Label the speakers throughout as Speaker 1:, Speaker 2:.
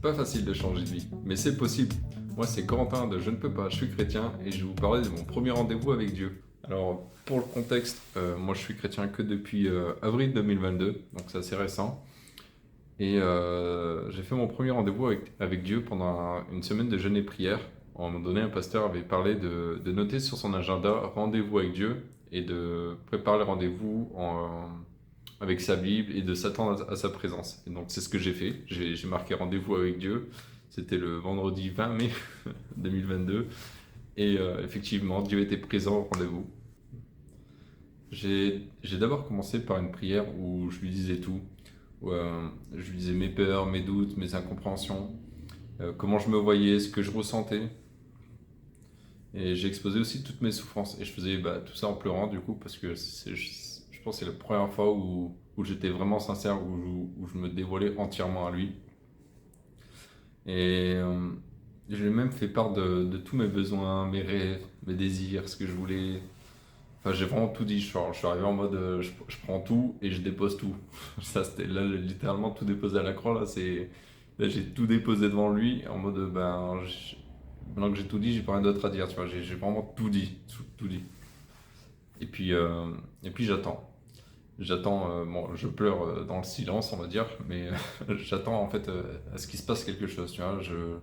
Speaker 1: C'est pas facile de changer de vie, mais c'est possible. Moi, c'est Corentin de Je ne peux pas, je suis chrétien et je vais vous parler de mon premier rendez-vous avec Dieu. Alors, pour le contexte, moi je suis chrétien que depuis avril 2022, donc c'est assez récent. Et j'ai fait mon premier rendez-vous avec Dieu pendant une semaine de jeûne et prière. À un moment donné, un pasteur avait parlé de noter sur son agenda rendez-vous avec Dieu et de préparer le rendez-vous avec sa Bible et de s'attendre à sa présence. Et donc c'est ce que j'ai fait. J'ai marqué rendez-vous avec Dieu. C'était le vendredi 20 mai 2022. Et effectivement, Dieu était présent au rendez-vous. J'ai d'abord commencé par une prière où je lui disais tout. Où, je lui disais mes peurs, mes doutes, mes incompréhensions, comment je me voyais, ce que je ressentais. Et j'ai exposé aussi toutes mes souffrances. Et je faisais tout ça en pleurant du coup, parce que je pense que c'est la première fois où j'étais vraiment sincère, où je me dévoilais entièrement à lui. Et je lui ai même fait part de tous mes besoins, mes rêves, mes désirs, ce que je voulais. Enfin, j'ai vraiment tout dit. Je suis arrivé en mode je prends tout et je dépose tout. Ça, c'était là, littéralement tout déposé à la croix. Là, j'ai tout déposé devant lui en mode maintenant que j'ai tout dit, j'ai pas rien d'autre à dire. Tu vois, j'ai vraiment tout dit. Tout dit. Et puis, euh, et puis j'attends. J'attends, bon, je pleure dans le silence, on va dire, mais j'attends en fait à ce qu'il se passe quelque chose. Tu vois, je,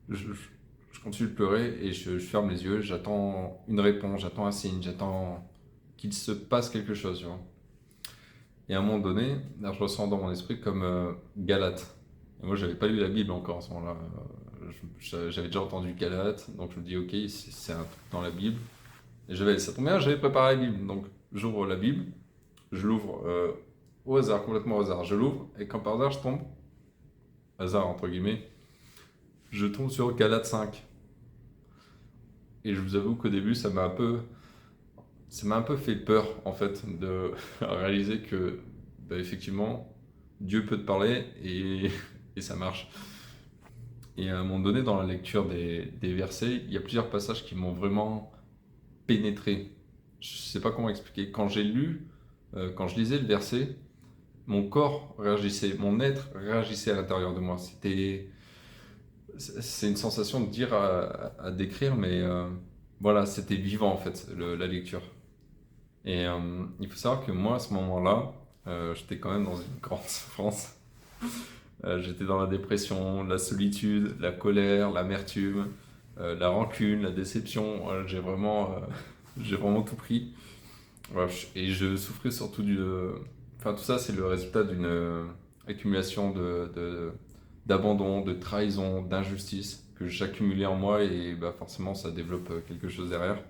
Speaker 1: je continue de pleurer et je ferme les yeux, j'attends une réponse, j'attends un signe, j'attends qu'il se passe quelque chose, tu vois. Et à un moment donné, là, je ressens dans mon esprit comme Galate. Et moi, j'avais pas lu la Bible encore à ce moment-là. J'avais déjà entendu Galate, donc je me dis, ok, c'est un truc dans la Bible. Et ça tombe bien, j'avais préparé la Bible. Donc j'ouvre la Bible, je l'ouvre au hasard, complètement au hasard. Je l'ouvre et quand par hasard je tombe, hasard entre guillemets, je tombe sur Galate 5. Et je vous avoue qu'au début, ça m'a un peu fait peur, en fait, de réaliser que, effectivement, Dieu peut te parler et ça marche. Et à un moment donné, dans la lecture des versets, il y a plusieurs passages qui m'ont vraiment pénétré. Je ne sais pas comment expliquer. Quand je lisais le verset, mon corps réagissait, mon être réagissait à l'intérieur de moi. C'est une sensation de dire à décrire, mais voilà, c'était vivant en fait, la lecture. Et il faut savoir que moi, à ce moment-là, j'étais quand même dans une grande souffrance. J'étais dans la dépression, la solitude, la colère, l'amertume, la rancune, la déception. J'ai vraiment tout pris. Voilà, et je souffrais surtout Enfin, tout ça, c'est le résultat d'une accumulation d'abandon, de trahison, d'injustice que j'accumulais en moi et forcément, ça développe quelque chose derrière.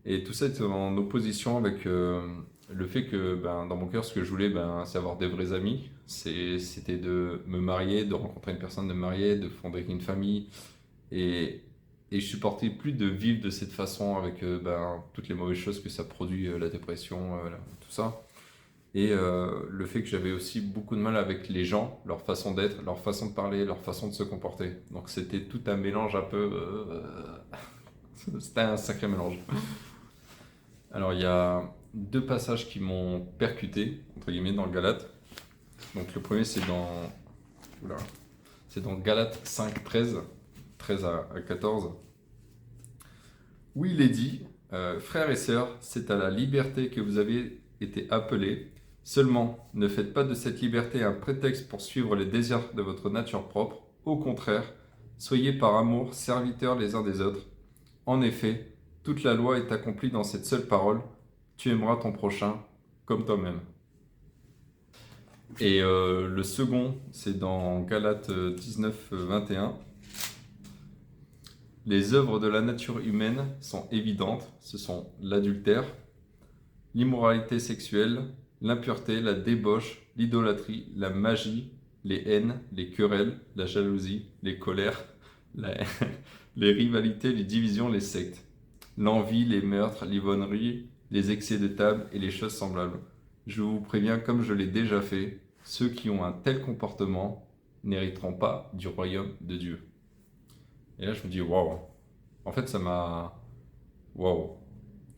Speaker 1: Et tout ça était en opposition avec le fait que dans mon cœur, ce que je voulais, c'est avoir des vrais amis. C'était de me marier, de rencontrer une personne, de me marier, de fonder une famille. Et je supportais plus de vivre de cette façon avec toutes les mauvaises choses que ça produit, la dépression, tout ça. Et le fait que j'avais aussi beaucoup de mal avec les gens, leur façon d'être, leur façon de parler, leur façon de se comporter. Donc c'était tout un mélange un peu... c'était un sacré mélange. Alors, il y a deux passages qui m'ont percuté, entre guillemets, dans le Galate. Donc, le premier, oula, c'est dans Galate 5, 13, 13 à 14, où il est dit frères et sœurs, c'est à la liberté que vous avez été appelés. Seulement, ne faites pas de cette liberté un prétexte pour suivre les désirs de votre nature propre. Au contraire, soyez par amour serviteurs les uns des autres. En effet, toute la loi est accomplie dans cette seule parole. Tu aimeras ton prochain comme toi-même. Et le second, c'est dans Galates 19, 21. Les œuvres de la nature humaine sont évidentes. Ce sont l'adultère, l'immoralité sexuelle, l'impureté, la débauche, l'idolâtrie, la magie, les haines, les querelles, la jalousie, les colères, la- les rivalités, les divisions, les sectes, l'envie, les meurtres, l'ivrognerie, les excès de table et les choses semblables. Je vous préviens, comme je l'ai déjà fait, ceux qui ont un tel comportement n'hériteront pas du royaume de Dieu. Et là, je me dis, waouh. En fait, waouh.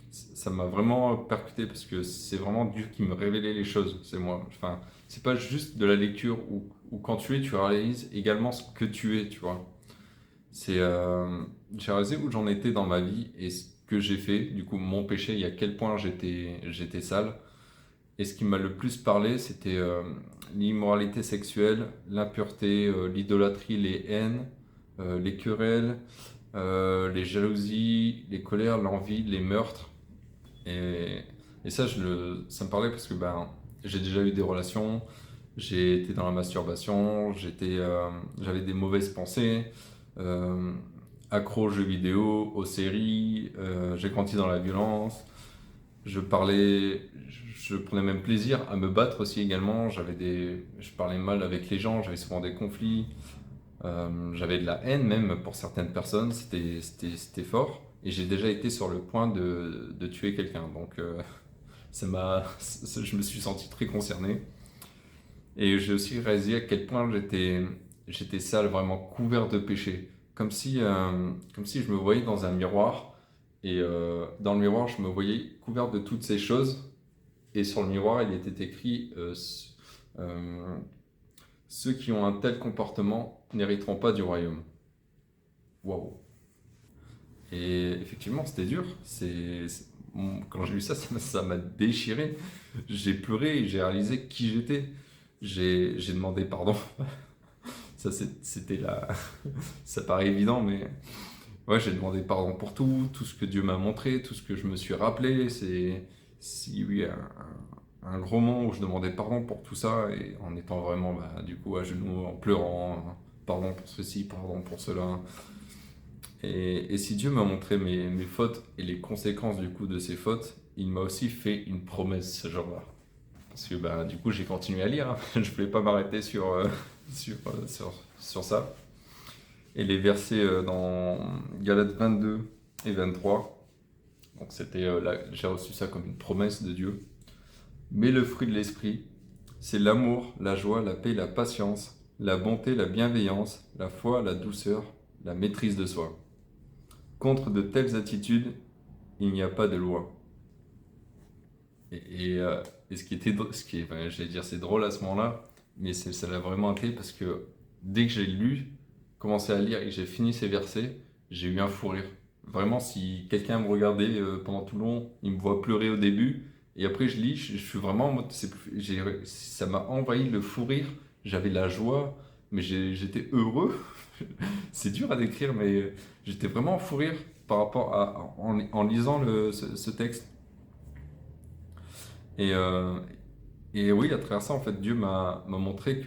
Speaker 1: Ça m'a vraiment percuté parce que c'est vraiment Dieu qui me révélait les choses, c'est moi. Enfin, c'est pas juste de la lecture où quand tu réalises également ce que tu es, tu vois. C'est, j'ai réalisé où j'en étais dans ma vie et ce que j'ai fait, du coup, mon péché et à quel point j'étais sale. Et ce qui m'a le plus parlé, c'était l'immoralité sexuelle, l'impureté, l'idolâtrie, les haines, les querelles, les jalousies, les colères, l'envie, les meurtres. Et, et ça, ça me parlait parce que ben, j'ai déjà eu des relations, j'ai été dans la masturbation, j'avais des mauvaises pensées, euh, accro aux jeux vidéo, aux séries, j'ai grandi dans la violence, je parlais, je prenais même plaisir à me battre aussi également, je parlais mal avec les gens, j'avais souvent des conflits, j'avais de la haine même pour certaines personnes, c'était fort. Et j'ai déjà été sur le point de tuer quelqu'un. Donc je me suis senti très concerné. Et j'ai aussi réalisé à quel point j'étais sale, vraiment couvert de péché. Comme si je me voyais dans un miroir. Et dans le miroir, je me voyais couvert de toutes ces choses. Et sur le miroir, il était écrit euh, ceux qui ont un tel comportement n'hériteront pas du royaume. Waouh! Et effectivement, c'était dur. Quand j'ai lu ça, ça m'a déchiré. J'ai pleuré et j'ai réalisé qui j'étais. J'ai demandé pardon. C'était là. Ça paraît évident, mais ouais, j'ai demandé pardon pour tout ce que Dieu m'a montré, tout ce que je me suis rappelé. Si oui, un gros moment où je demandais pardon pour tout ça et en étant vraiment, bah, du coup, à genoux, en pleurant, pardon pour ceci, pardon pour cela. Et si Dieu m'a montré mes fautes et les conséquences du coup de ces fautes, il m'a aussi fait une promesse ce jour-là. Parce que bah, du coup j'ai continué à lire, hein. Je ne voulais pas m'arrêter sur ça. Et les versets dans Galates 22 et 23, donc j'ai reçu ça comme une promesse de Dieu. Mais le fruit de l'esprit, c'est l'amour, la joie, la paix, la patience, la bonté, la bienveillance, la foi, la douceur, la maîtrise de soi. Contre de telles attitudes, il n'y a pas de loi. Et j'allais dire c'est drôle à ce moment-là, mais ça l'a vraiment été parce que dès que j'ai lu, commencé à lire et que j'ai fini ces versets, j'ai eu un fou rire. Vraiment, si quelqu'un me regardait pendant tout le long, il me voit pleurer au début, et après je lis, je suis vraiment en mode, ça m'a envahi le fou rire, j'avais la joie, mais j'étais heureux. C'est dur à décrire, mais j'étais vraiment en fou rire en lisant ce texte. Et, euh, et oui, à travers ça, en fait, Dieu m'a montré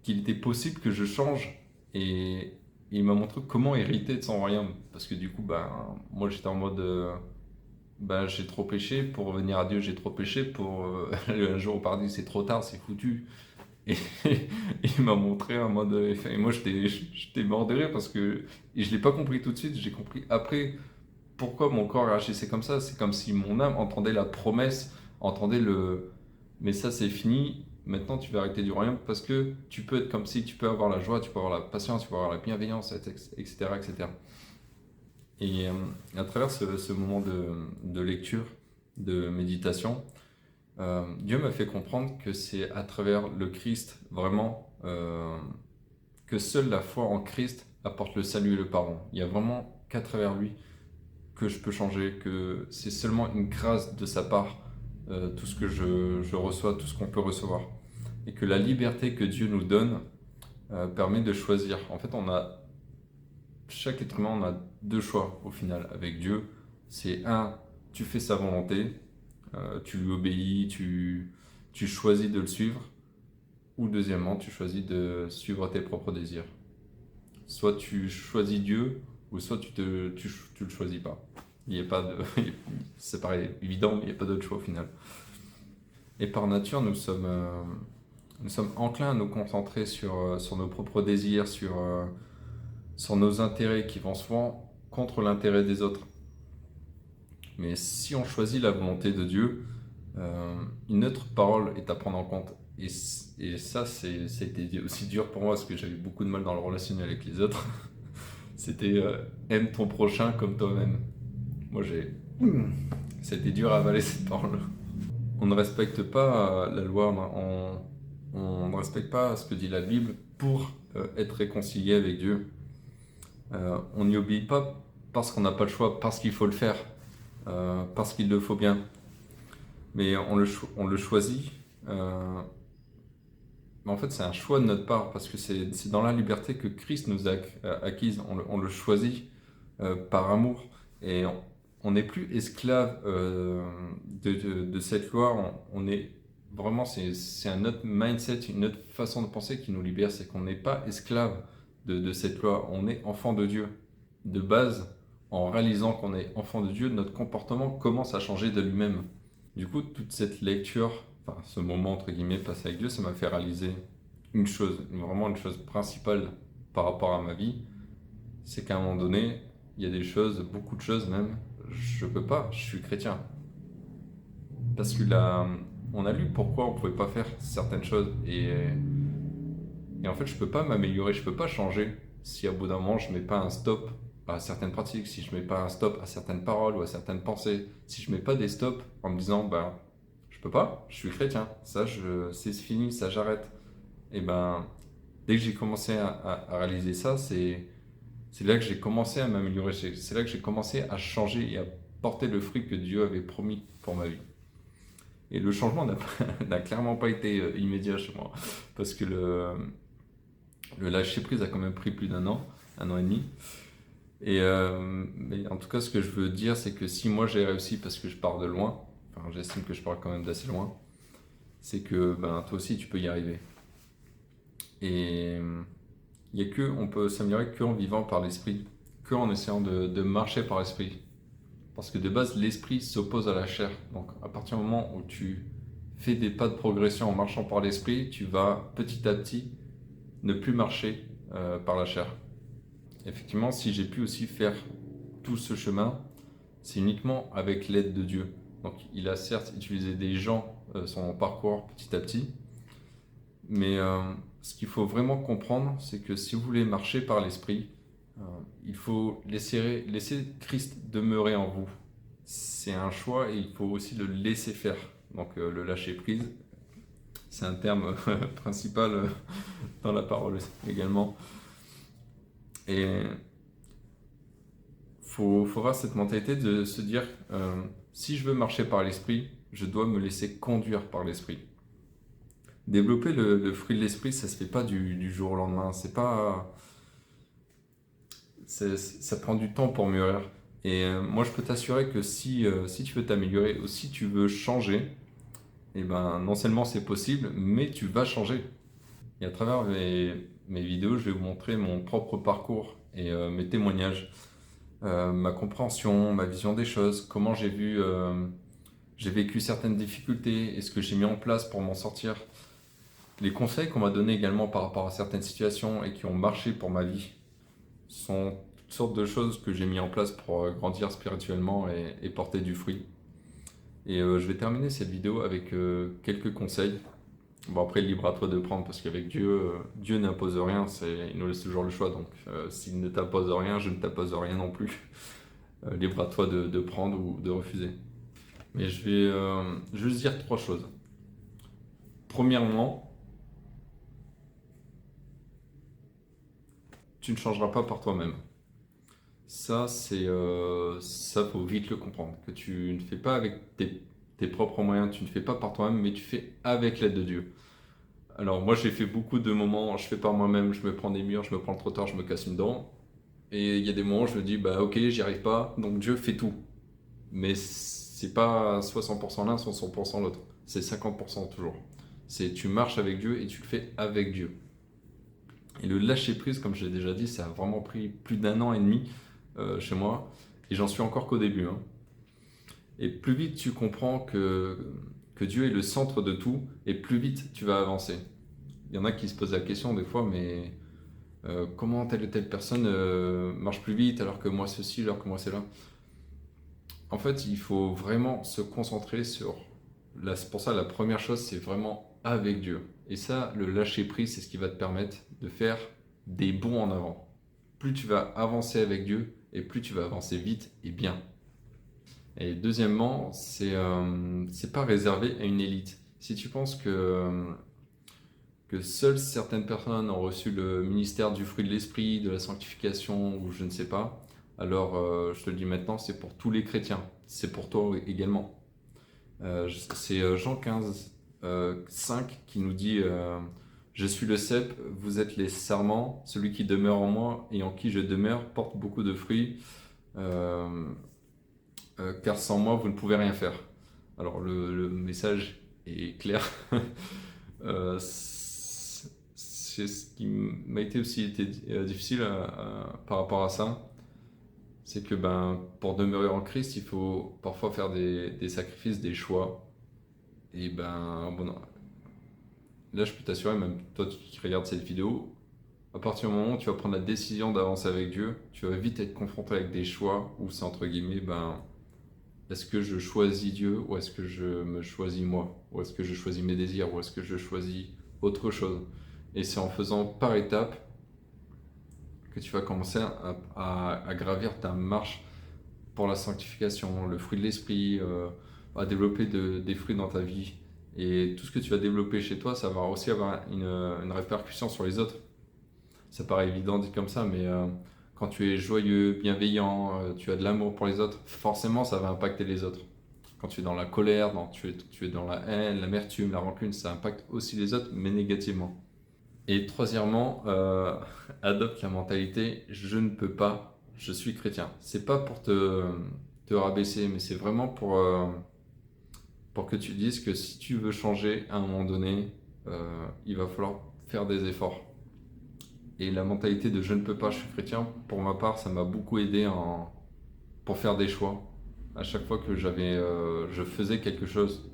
Speaker 1: qu'il était possible que je change. Et il m'a montré comment hériter de son royaume. Parce que du coup, ben, moi j'étais en mode, ben, j'ai trop péché, pour revenir à Dieu, j'ai trop péché, pour aller un jour au paradis, c'est trop tard, c'est foutu. Et il m'a montré un mode. Et moi j'étais mort de rire parce que. Et je l'ai pas compris tout de suite, j'ai compris après pourquoi mon corps réagissait comme ça. C'est comme si mon âme entendait la promesse, entendait le. Mais ça c'est fini, maintenant tu vas arrêter du royaume parce que tu peux être comme si tu peux avoir la joie, tu peux avoir la patience, tu peux avoir la bienveillance, etc. etc. Et à travers ce moment de lecture, de méditation, Dieu m'a fait comprendre que c'est à travers le Christ, vraiment, que seule la foi en Christ apporte le salut et le pardon. Il n'y a vraiment qu'à travers lui que je peux changer, que c'est seulement une grâce de sa part, tout ce que je reçois, tout ce qu'on peut recevoir. Et que la liberté que Dieu nous donne permet de choisir. En fait, chaque être humain, on a deux choix au final avec Dieu. C'est un, tu fais sa volonté, tu lui obéis, tu choisis de le suivre, ou deuxièmement, tu choisis de suivre tes propres désirs. Soit tu choisis Dieu, ou soit tu le choisis pas. Il n'y a pas de, ça paraît évident, mais il n'y a pas d'autre choix au final. Et par nature, nous sommes enclins à nous concentrer sur nos propres désirs, sur nos intérêts qui vont souvent contre l'intérêt des autres. Mais si on choisit la volonté de Dieu, une autre parole est à prendre en compte. Et ça, ça a été aussi dur pour moi parce que j'avais beaucoup de mal dans le relationnel avec les autres. C'était aime ton prochain comme toi-même. Moi, ça a été dur à avaler cette parole. On ne respecte pas la loi, on ne respecte pas ce que dit la Bible pour être réconcilié avec Dieu. On n'y obéit pas parce qu'on n'a pas le choix, parce qu'il faut le faire, parce qu'il le faut bien. Mais on le choisit. Mais en fait, c'est un choix de notre part, parce que c'est dans la liberté que Christ nous a acquise. On le choisit par amour. Et on n'est plus esclave de cette loi. On est vraiment, c'est un autre mindset, une autre façon de penser qui nous libère. C'est qu'on n'est pas esclave de cette loi. On est enfant de Dieu. De base, en réalisant qu'on est enfant de Dieu, notre comportement commence à changer de lui-même. Du coup, toute cette lecture, enfin ce moment entre guillemets passé avec Dieu, ça m'a fait réaliser une chose, vraiment une chose principale par rapport à ma vie, c'est qu'à un moment donné, il y a des choses, beaucoup de choses même, je peux pas, je suis chrétien. Parce que là, on a lu pourquoi on pouvait pas faire certaines choses et en fait, je peux pas m'améliorer, je peux pas changer si à bout d'un moment je mets pas un stop à certaines pratiques, si je mets pas un stop à certaines paroles ou à certaines pensées, si je mets pas des stops en me disant ben je peux pas, je suis chrétien, ça c'est fini, ça j'arrête. Et ben dès que j'ai commencé à réaliser ça, c'est là que j'ai commencé à m'améliorer, c'est là que j'ai commencé à changer et à porter le fruit que Dieu avait promis pour ma vie. Et le changement n'a clairement pas été immédiat chez moi, parce que le lâcher prise a quand même pris plus un an et demi. Mais en tout cas, ce que je veux dire, c'est que si moi j'ai réussi parce que je pars de loin, enfin j'estime que je pars quand même d'assez loin, c'est que ben, toi aussi tu peux y arriver. Et on peut s'améliorer qu'en vivant par l'esprit, qu'en essayant de marcher par l'esprit. Parce que de base, l'esprit s'oppose à la chair. Donc à partir du moment où tu fais des pas de progression en marchant par l'esprit, tu vas petit à petit ne plus marcher par la chair. Effectivement, si j'ai pu aussi faire tout ce chemin, c'est uniquement avec l'aide de Dieu. Donc il a certes utilisé des gens sur mon parcours petit à petit, mais ce qu'il faut vraiment comprendre, c'est que si vous voulez marcher par l'esprit, il faut laisser Christ demeurer en vous. C'est un choix et il faut aussi le laisser faire. Donc le lâcher prise, c'est un terme principal dans la parole également. Et faut avoir cette mentalité de se dire si je veux marcher par l'esprit, je dois me laisser conduire par l'esprit. Développer le fruit de l'esprit, ça se fait pas du jour au lendemain. Ça prend du temps pour mûrir. Et moi, je peux t'assurer que si tu veux t'améliorer ou si tu veux changer, et ben, non seulement c'est possible, mais tu vas changer. Et à travers mes vidéos, je vais vous montrer mon propre parcours et mes témoignages, ma compréhension, ma vision des choses, comment j'ai vécu certaines difficultés et ce que j'ai mis en place pour m'en sortir. Les conseils qu'on m'a donnés également par rapport à certaines situations et qui ont marché pour ma vie sont toutes sortes de choses que j'ai mis en place pour grandir spirituellement et porter du fruit. Et je vais terminer cette vidéo avec quelques conseils. Bon, après, libre à toi de prendre parce qu'avec Dieu, Dieu n'impose rien, il nous laisse toujours le choix. Donc, s'il ne t'impose rien, je ne t'impose rien non plus. Libre à toi de prendre ou de refuser. Mais je vais juste dire trois choses. Premièrement, tu ne changeras pas par toi-même. Ça, ça faut vite le comprendre. Que tu ne fais pas avec tes propres moyens, tu ne fais pas par toi-même, mais tu fais avec l'aide de Dieu. Alors moi, j'ai fait beaucoup de moments, je fais par moi-même, je me prends des murs, je me prends le trottoir, je me casse une dent. Et il y a des moments où je me dis, bah ok, j'y arrive pas, donc Dieu fait tout. Mais c'est pas soit 100% l'un, soit 100% l'autre. C'est 50% toujours. C'est tu marches avec Dieu et tu le fais avec Dieu. Et le lâcher prise, comme je l'ai déjà dit, ça a vraiment pris plus d'un an et demi chez moi. Et j'en suis encore qu'au début. Hein. Et plus vite tu comprends que Dieu est le centre de tout, et plus vite tu vas avancer. Il y en a qui se posent la question des fois, mais comment telle ou telle personne marche plus vite alors que moi ceci, alors que moi c'est là. En fait, il faut vraiment se concentrer sur... C'est pour ça, la première chose, c'est vraiment avec Dieu. Et ça, le lâcher prise, c'est ce qui va te permettre de faire des bonds en avant. Plus tu vas avancer avec Dieu, et plus tu vas avancer vite et bien. Et deuxièmement, c'est pas réservé à une élite. Si tu penses que que seules certaines personnes ont reçu le ministère du fruit de l'esprit, de la sanctification ou je ne sais pas, alors je te le dis maintenant, c'est pour tous les chrétiens, c'est pour toi également. C'est Jean 15, 5 qui nous dit je suis le cep, vous êtes les sarments, celui qui demeure en moi et en qui je demeure porte beaucoup de fruits, euh, car sans moi vous ne pouvez rien faire. Alors le message est clair. C'est ce qui m'a été difficile par rapport à ça, c'est que pour demeurer en Christ, il faut parfois faire des sacrifices, des choix. Et bon, là, je peux t'assurer, même toi qui regardes cette vidéo, à partir du moment où tu vas prendre la décision d'avancer avec Dieu, tu vas vite être confronté avec des choix où c'est entre guillemets, est-ce que je choisis Dieu ou est-ce que je me choisis moi? Ou est-ce que je choisis mes désirs ou est-ce que je choisis autre chose? Et c'est en faisant par étapes que tu vas commencer à gravir ta marche pour la sanctification, le fruit de l'esprit, à développer des fruits dans ta vie. Et tout ce que tu vas développer chez toi, ça va aussi avoir une répercussion sur les autres. Ça paraît évident dit comme ça, mais quand tu es joyeux, bienveillant, tu as de l'amour pour les autres, forcément ça va impacter les autres. Quand tu es dans la colère, tu es dans la haine, l'amertume, la rancune, ça impacte aussi les autres, mais négativement. Et troisièmement, adopte la mentalité je ne peux pas, je suis chrétien. C'est pas pour te rabaisser, mais c'est vraiment pour que tu dises que si tu veux changer à un moment donné, il va falloir faire des efforts. Et la mentalité de je ne peux pas, je suis chrétien, pour ma part, ça m'a beaucoup aidé pour faire des choix. À chaque fois que je faisais quelque chose,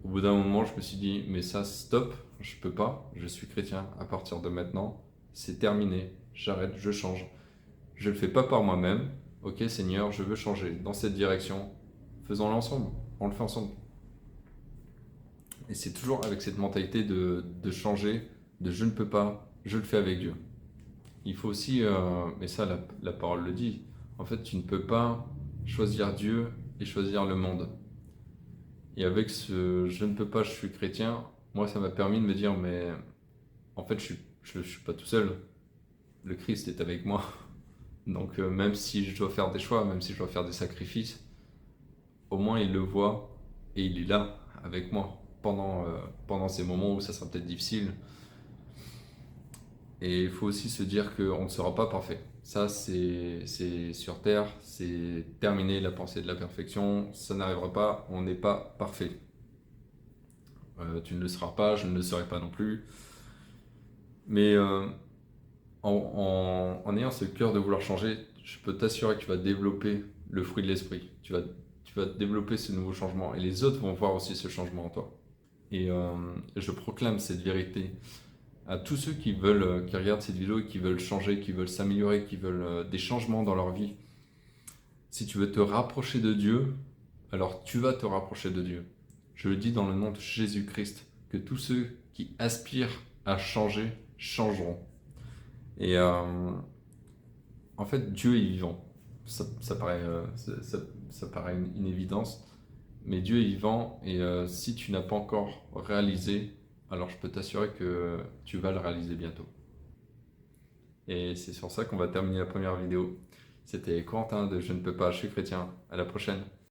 Speaker 1: au bout d'un moment, je me suis dit, mais ça, stop, je peux pas, je suis chrétien. À partir de maintenant, c'est terminé, j'arrête, je change. Je le fais pas par moi-même. Ok, Seigneur, je veux changer dans cette direction. Faisons-le ensemble, on le fait ensemble. Et c'est toujours avec cette mentalité de changer, de je ne peux pas, je le fais avec Dieu. Il faut aussi, mais ça la parole le dit, en fait tu ne peux pas choisir Dieu et choisir le monde. Et avec ce je ne peux pas, je suis chrétien, moi ça m'a permis de me dire mais en fait je suis pas tout seul, le Christ est avec moi. Donc même si je dois faire des choix, même si je dois faire des sacrifices, au moins il le voit et il est là avec moi pendant ces moments où ça sera peut-être difficile. Et il faut aussi se dire qu'on ne sera pas parfait. Ça, c'est sur Terre, c'est terminé la pensée de la perfection. Ça n'arrivera pas, on n'est pas parfait. Tu ne le seras pas, je ne le serai pas non plus. Mais en ayant ce cœur de vouloir changer, je peux t'assurer que tu vas développer le fruit de l'esprit. Tu vas développer ce nouveau changement. Et les autres vont voir aussi ce changement en toi. Et je proclame cette vérité à tous ceux qui veulent, qui regardent cette vidéo et qui veulent changer, qui veulent s'améliorer, qui veulent des changements dans leur vie. Si tu veux te rapprocher de Dieu, alors tu vas te rapprocher de Dieu. Je le dis dans le nom de Jésus-Christ, que tous ceux qui aspirent à changer, changeront. Et en fait, Dieu est vivant. Ça paraît, ça paraît une évidence, mais Dieu est vivant et si tu n'as pas encore réalisé, alors je peux t'assurer que tu vas le réaliser bientôt. Et c'est sur ça qu'on va terminer la première vidéo. C'était Quentin de Je ne peux pas, je suis chrétien. À la prochaine.